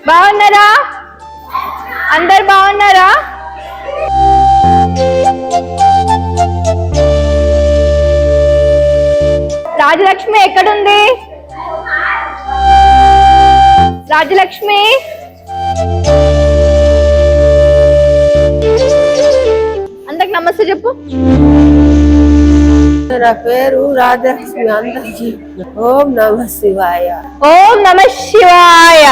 బాగున్నారా? అందరు బాగున్నారా? రాజలక్ష్మి ఎక్కడుంది? రాజలక్ష్మి అందరికి నమస్తే చెప్పు. నా పేరు రాజలక్ష్మి. అందరికీ ఓం నమ శివాయ. ఓం నమ శివాయ.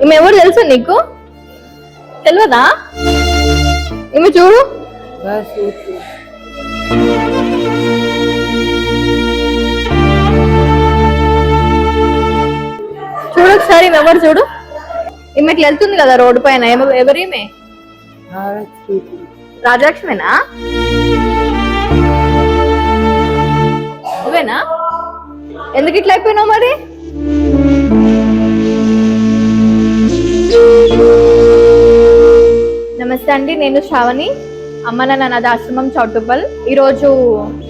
ఈమె ఎవరు తెలుసా నీకు? తెలియదా? ఈమె చూడు. చూడు ఒకసారి ఎవరు చూడు. ఈమెకి వెళ్తుంది కదా రోడ్డు పైన. ఎవరిమే? రాజలక్ష్మినా? నువ్వేనా? ఎందుకు ఇట్లా అయిపోయినావు మరి? నమస్తే అండి, నేను శ్రావణి, అమ్మ నాన్న అనాథాశ్రమం చౌటుప్పల్. ఈ రోజు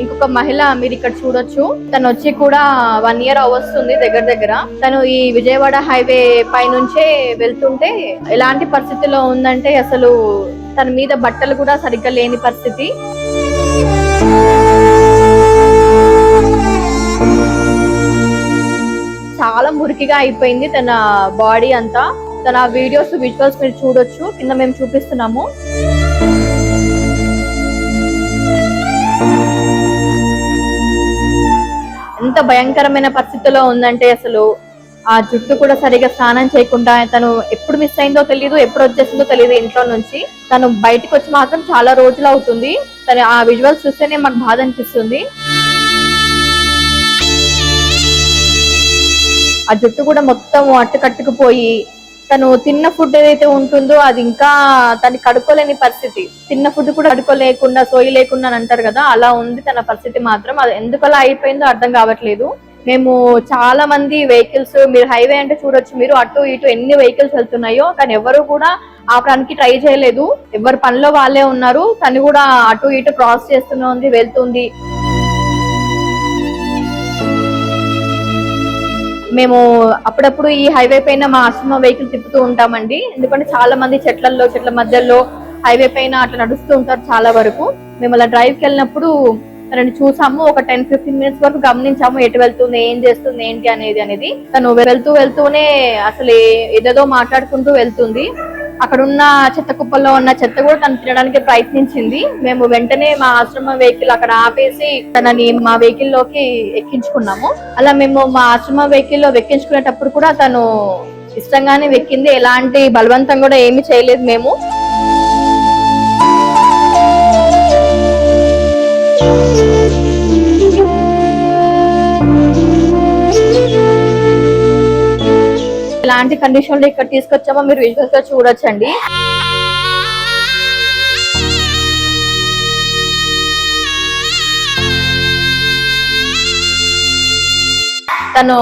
ఇంకొక మహిళ మీరు ఇక్కడ చూడొచ్చు. తను వచ్చి కూడా 1 year వస్తుంది దగ్గర. తను ఈ విజయవాడ హైవే పై నుంచే వెళ్తుంటే ఎలాంటి పరిస్థితిలో ఉందంటే అసలు తన మీద బట్టలు కూడా సరిగ్గా లేని పరిస్థితి. చాలా మురికిగా అయిపోయింది తన బాడీ అంతా. తన వీడియోస్ విజువల్స్ మీరు చూడొచ్చు, కింద మేము చూపిస్తున్నాము. ఎంత భయంకరమైన పరిస్థితిలో ఉందంటే అసలు ఆ జుట్టు కూడా సరిగా స్నానం చేయకుండా తను ఎప్పుడు మిస్ అయిందో తెలియదు, ఎప్పుడు వచ్చేసిందో తెలియదు ఇంట్లో నుంచి. తను బయటకు వచ్చి మాత్రం చాలా రోజులు అవుతుంది. తను ఆ విజువల్స్ చూస్తేనే మాకు బాధ అనిపిస్తుంది. ఆ జుట్టు కూడా మొత్తం అట్టుకట్టుకుపోయి తను తిన్న ఫుడ్ ఏదైతే ఉంటుందో అది ఇంకా తను కడుక్కోలేని పరిస్థితి. తిన్న ఫుడ్ కూడా కడుక్కోలేకుండా సోయి లేకుండా అని అంటారు కదా, అలా ఉంది తన పరిస్థితి మాత్రం. అది ఎందుకు అలా అయిపోయిందో అర్థం కావట్లేదు. మేము చాలా మంది వెహికల్స్, మీరు హైవే అంటే చూడొచ్చు, మీరు అటు ఇటు ఎన్ని వెహికల్స్ వెళ్తున్నాయో, కానీ ఎవరు కూడా ఆపడానికి ట్రై చేయలేదు. ఎవరి పనిలో వాళ్ళే ఉన్నారు. తను కూడా అటు ఇటు క్రాస్ చేస్తుంది, వెళ్తుంది. మేము అప్పుడప్పుడు ఈ హైవే పైన మా ఆశ్రమ వెహికల్ తిప్పుతూ ఉంటామండి. ఎందుకంటే చాలా మంది చెట్ల మధ్యలో హైవే పైన అట్లా నడుస్తూ ఉంటారు చాలా వరకు. మేము అలా డ్రైవ్కి వెళ్ళినప్పుడు తనని చూసాము. ఒక 10-15 minutes వరకు గమనించాము ఎటు వెళ్తుంది, ఏం చేస్తుంది, ఏంటి అనేది. తను వెళ్తూనే అసలు ఏదేదో మాట్లాడుకుంటూ వెళ్తుంది. అక్కడ ఉన్న చెత్త కుప్పల్లో ఉన్న చెత్త కూడా తను తినడానికి ప్రయత్నించింది. మేము వెంటనే మా ఆశ్రమ వెహికల్ అక్కడ ఆపేసి తనని మా వెహికల్ లోకి ఎక్కించుకున్నాము. అలా మేము మా ఆశ్రమ వెహికల్ లో ఎక్కించుకునేటప్పుడు కూడా తను ఇష్టంగానే వెక్కింది. ఎలాంటి బలవంతం కూడా ఏమీ చేయలేదు మేము. ఎలాంటి కండిషన్ లో ఇక్కడ తీసుకొచ్చామో మీరు విజువల్స్ గా చూడొచ్చండి. తను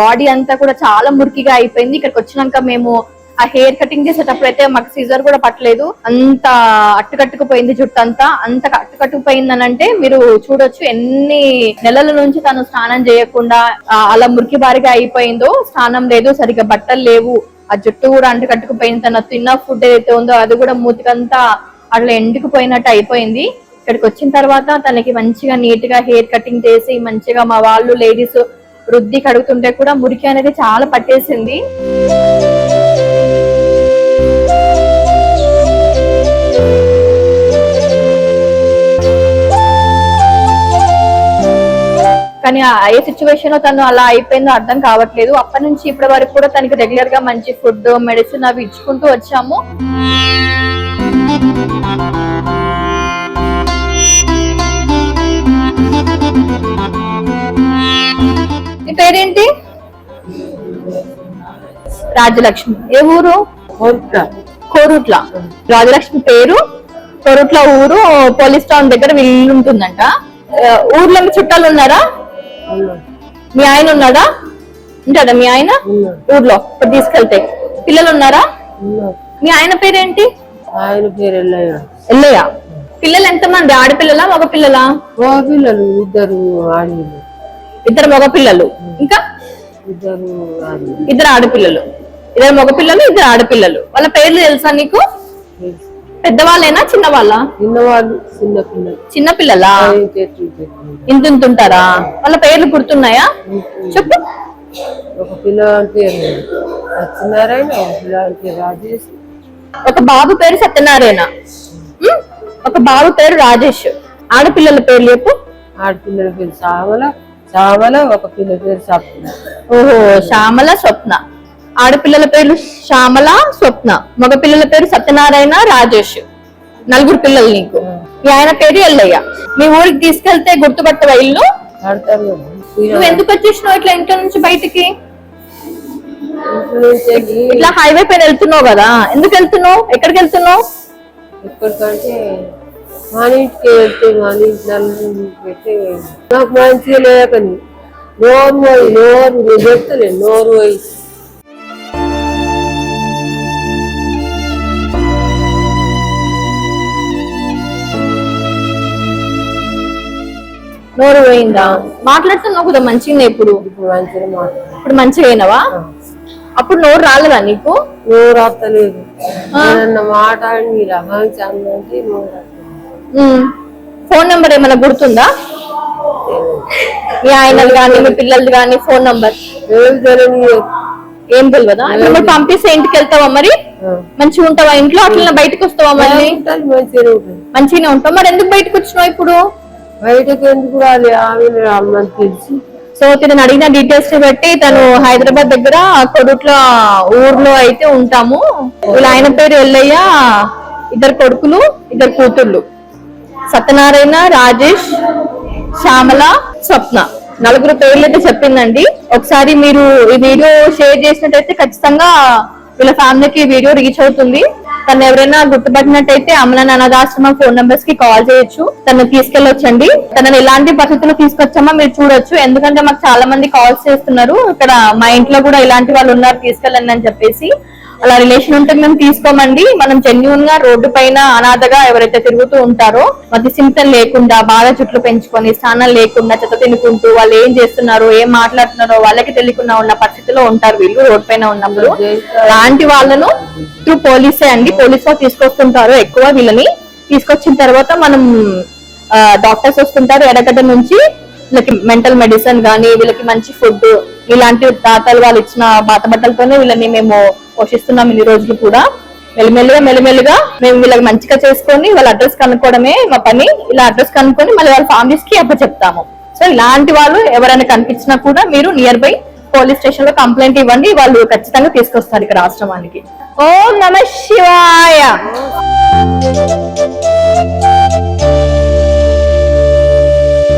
బాడీ అంతా కూడా చాలా మురికిగా అయిపోయింది. ఇక్కడికి వచ్చినాక మేము ఆ హెయిర్ కటింగ్ చేసేటప్పుడు అయితే మాకు సీజర్ కూడా పట్టలేదు. అంత అట్టుకట్టుకుపోయింది జుట్టు అంతా. అంత అట్టుకట్టుకుపోయింది అని అంటే మీరు చూడొచ్చు ఎన్ని నెలల నుంచి తను స్నానం చేయకుండా అలా మురికి బారిగా అయిపోయిందో. స్నానం లేదు, సరిగ్గా బట్టలు లేవు, ఆ జుట్టు కూడా అంటుకట్టుకుపోయింది. తన తిన్న ఫుడ్ ఏదైతే ఉందో అది కూడా మూతికంతా అట్లా ఎండుకుపోయినట్టు అయిపోయింది. ఇక్కడికి వచ్చిన తర్వాత తనకి మంచిగా నీట్ గా హెయిర్ కటింగ్ చేసి మంచిగా మా వాళ్ళు లేడీస్ రుద్ది కడుగుతుంటే కూడా మురికి అనేది చాలా పట్టేసింది. కానీ ఏ సిచ్యువేషన్ లో తను అలా అయిపోయిందో అర్థం కావట్లేదు. అప్పటి నుంచి ఇప్పటి వరకు కూడా తనకి రెగ్యులర్ గా మంచి ఫుడ్, మెడిసిన్ అవి ఇచ్చుకుంటూ వచ్చాము. నీ పేరేంటి? రాజలక్ష్మి. ఏ ఊరు? కోరుట్ల. రాజలక్ష్మి పేరు, కోరుట్ల ఊరు. పోలీస్ టౌన్ దగ్గర ఇల్లు ఉంటుందంట. ఊర్లో మీ చుట్టాలు ఉన్నారా? మీ ఆయన ఉన్నాడా? ఉంటాడా మీ ఆయన ఊర్లో? ఇప్పుడు తీసుకెళ్తే పిల్లలు ఉన్నారా? మీ ఆయన పేరేంటి? ఆయన పేరు ఎల్లయ్య. ఎల్లయ్య. పిల్లలు ఎంతమంది? ఆడపిల్లలా మగ పిల్లలా? ఓ పిల్లలు ఇద్దరు ఆడపిల్లలు. ఇద్దరు మగ పిల్లలు, ఇంకా ఇద్దరు ఆడపిల్లలు. ఇద్దరు ఆడపిల్లలు. ఇద్దరు మగ పిల్లలు, ఇద్దరు ఆడపిల్లలు. వాళ్ళ పేర్లు తెలుసా నీకు? పెద్దవాళ్ళేనా చిన్నవాళ్ళ? చిన్నవాళ్ళు, చిన్న పిల్లలు. చిన్న పిల్లలా? ఇంత ఉంటారా? వాళ్ళ పేర్లు గుర్తున్నాయా? చెప్పు. ఒక పిల్లవాడి పేరు సత్యనారాయణ, ఒక పిల్లవాడి పేరు రాజేష్. ఒక బాబు పేరు సత్యనారాయణ, ఒక బాబు పేరు రాజేష్. ఆడపిల్లల పేర్లు చెప్పు. ఆడపిల్లల పేరు శ్యామల, శ్యామల. ఒక పిల్ల పేరు స్వప్న. ఓహో, శ్యామల, స్వప్న. ఆడపిల్లల పేర్లు శ్యామల, స్వప్న. మగ పిల్లల పేరు సత్యనారాయణ, రాజేష్. నలుగురు పిల్లలు నీకు. మీ ఆయన పేరు ఎల్లయ్య. మీ ఊరికి తీసుకెళ్తే గుర్తుపట్టవా ఇల్లు? ఆడతారు. నువ్వు ఎందుకు వచ్చేసినావు ఇట్లా ఇంట్లో నుంచి బయటికి? ఇట్లా హైవే పైన వెళ్తున్నావు కదా, ఎందుకు వెళ్తున్నావు? ఎక్కడికి వెళ్తున్నావు? ఎక్కడికంటే మన ఇంటికి వెళ్తే మన ఇంట్లో పెట్టి నాకు మంచిగా లేకని నోరు పోయి నోరు చెప్తలేదు. నోరు పోయి నోరు పోయిందా? మాట్లాడుతున్నావు కదా మంచిగా. ఇప్పుడు ఇప్పుడు మంచిగా మాట్లాడు. ఇప్పుడు మంచిగా అయినవా? అప్పుడు నోరు రాలేదా నీకు? నోరు వస్తలేదు. మాట్లాడి మీరు అభిమానించాలంటే నోరు వస్తలేదు. ఫోన్ నెంబర్ ఏమైనా గుర్తుందా? మీ ఆయనది కానీ మీ పిల్లలది కానీ ఫోన్ నెంబర్ ఏం తెలియదా? ఇప్పుడు మరి పంపిస్తే ఇంటికి వెళ్తావా? మరి మంచిగా ఉంటావా ఇంట్లో? అట్లా బయటకు వస్తావా? మళ్ళీ మంచిగానే ఉంటావు. మరి ఎందుకు బయటకు వచ్చినావు ఇప్పుడు? బయటకు ఎందుకు రాలి? ఆమె రమ్మని తెలిసి. సో తను అడిగిన డీటెయిల్స్ బట్టి తను హైదరాబాద్ దగ్గర కొడుట్ల ఊర్లో అయితే ఉంటాము. వీళ్ళ ఆయన పేరు ఎల్లయ్య, ఇద్దరు కొడుకులు, ఇద్దరు కూతుర్లు. సత్యనారాయణ, రాజేష్, శ్యామల, స్వప్న. నలుగురు పేర్లు అయితే చెప్పిందండి. ఒకసారి మీరు ఈ వీడియో షేర్ చేసినట్టయితే ఖచ్చితంగా వీళ్ళ ఫ్యామిలీకి వీడియో రీచ్ అవుతుంది. తను ఎవరైనా గుర్తుపట్టినట్టయితే అమలాన్ అనాథాశ్రమం ఫోన్ నెంబర్స్ కి కాల్ చేయొచ్చు. తను తీసుకెళ్లొచ్చండి. తనని ఎలాంటి పరిస్థితుల్లో తీసుకొచ్చామో మీరు చూడొచ్చు. ఎందుకంటే మాకు చాలా మంది కాల్స్ చేస్తున్నారు, ఇక్కడ మా ఇంట్లో కూడా ఇలాంటి వాళ్ళు ఉన్నారు తీసుకెళ్ళండి అని చెప్పేసి. అలా రిలేషన్ ఉంటే మేము తీసుకోమండి. మనం జెన్యూన్ గా రోడ్డు పైన అనాథగా ఎవరైతే తిరుగుతూ ఉంటారో, మతి సింతం లేకుండా, బాగా చుట్లు పెంచుకొని, స్నానాలు లేకుండా, చెత్త తినుకుంటూ, వాళ్ళు ఏం చేస్తున్నారో, ఏం మాట్లాడుతున్నారో వాళ్ళకి తెలియకుండా ఉన్న పరిస్థితిలో ఉంటారు వీళ్ళు రోడ్ పైన ఉన్నప్పుడు. అలాంటి వాళ్ళను త్రూ పోలీసే అండి, పోలీస్ వాళ్ళు తీసుకొస్తుంటారు ఎక్కువ. వీళ్ళని తీసుకొచ్చిన తర్వాత మనం డాక్టర్స్ వస్తుంటారు ఎర్రగడ్డ నుంచి. వీళ్ళకి మెంటల్ మెడిసిన్ గానీ, వీళ్ళకి మంచి ఫుడ్, ఇలాంటి దాతలు వాళ్ళు ఇచ్చిన బాత బట్టలతోనే వీళ్ళని మేము పోషిస్తున్నాం ఇన్ని రోజులు కూడా. మెల్లిమెల్లిగా మేము వీళ్ళకి మంచిగా చేసుకొని వాళ్ళ అడ్రస్ కనుక్కోవడమే మా పని. ఇలా అడ్రస్ కనుక్కొని మళ్ళీ వాళ్ళ ఫ్యామిలీస్ కి అప్పచెప్తాము. సో ఇలాంటి వాళ్ళు ఎవరైనా కనిపించినా కూడా మీరు నియర్ బై పోలీస్ స్టేషన్ లో కంప్లైంట్ ఇవ్వండి. వాళ్ళు ఖచ్చితంగా తీసుకొస్తారు ఇక్కడ ఆశ్రమానికి. ఓం నమః శివాయ.